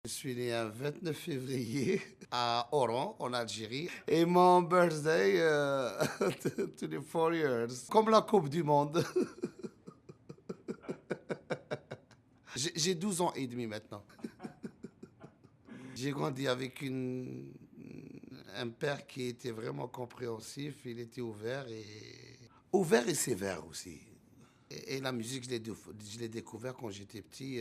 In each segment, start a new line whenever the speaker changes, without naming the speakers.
Je suis né un 29 février à Oran, en Algérie. Et mon birthday, 24 years. Comme la Coupe du Monde. J'ai 12 ans et demi maintenant. J'ai grandi avec un père qui était vraiment compréhensif. Il était ouvert et sévère aussi. Et la musique, je l'ai découvert quand j'étais petit.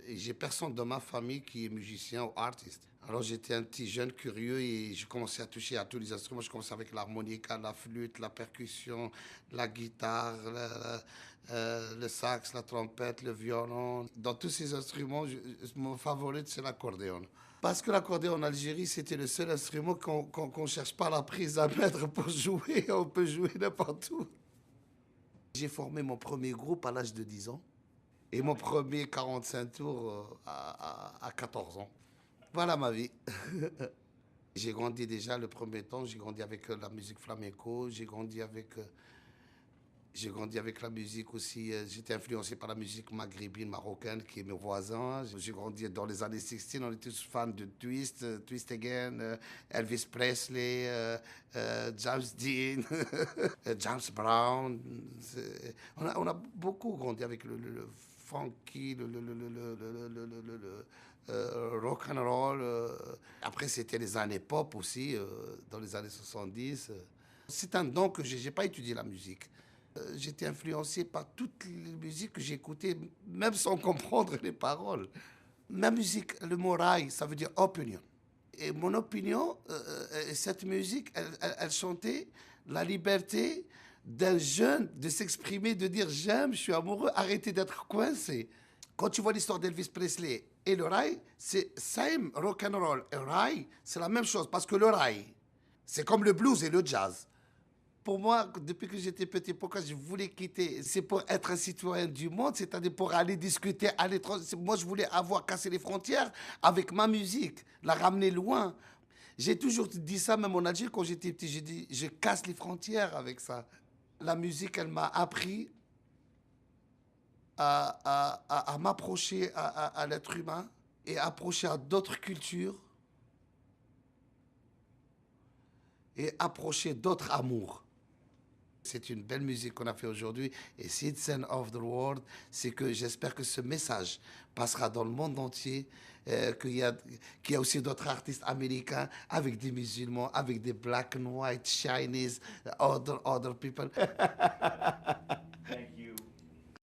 Et j'ai personne dans ma famille qui est musicien ou artiste. Alors j'étais un petit jeune curieux et je commençais à toucher à tous les instruments. Je commençais avec l'harmonica, la flûte, la percussion, la guitare, le sax, la trompette, le violon. Dans tous ces instruments, mon favori, c'est l'accordéon. Parce que l'accordéon en Algérie, c'était le seul instrument qu'on ne cherche pas la prise à mettre pour jouer. On peut jouer n'importe où. J'ai formé mon premier groupe à l'âge de 10 ans et mon premier 45 tours à 14 ans. Voilà ma vie. J'ai grandi déjà le premier temps, j'ai grandi avec la musique flamenco, j'ai grandi avec la musique aussi, j'étais influencé par la musique maghrébine, marocaine, qui est mes voisins. J'ai grandi dans les années 16, on était tous fans de Twist, Twist Again, Elvis Presley, James Dean, James Brown. On a beaucoup grandi avec le funky, rock and roll. Après, c'était les années pop aussi, dans les années 70. C'est un don que j'ai pas étudié la musique. J'étais influencé par toutes les musiques que j'écoutais, même sans comprendre les paroles. Ma musique, le mot rail, ça veut dire opinion. Et mon opinion, cette musique, elle chantait la liberté d'un jeune de s'exprimer, de dire j'aime, je suis amoureux, arrêtez d'être coincé. Quand tu vois l'histoire d'Elvis Presley et le rail, c'est same rock and roll. Et rail, c'est la même chose parce que le rail, c'est comme le blues et le jazz. Pour moi, depuis que j'étais petit, pourquoi je voulais quitter? C'est pour être un citoyen du monde, c'est-à-dire pour aller discuter à l'étranger. Moi, je voulais avoir cassé les frontières avec ma musique, la ramener loin. J'ai toujours dit ça, même en Algérie, quand j'étais petit. J'ai dit, je casse les frontières avec ça. La musique, elle m'a appris à m'approcher à l'être humain et approcher à d'autres cultures et approcher d'autres amours. C'est une belle musique qu'on a fait aujourd'hui et Citizen of the World, c'est que j'espère que ce message passera dans le monde entier, qu'il y a aussi d'autres artistes américains avec des musulmans, avec des black and white, Chinese, other people.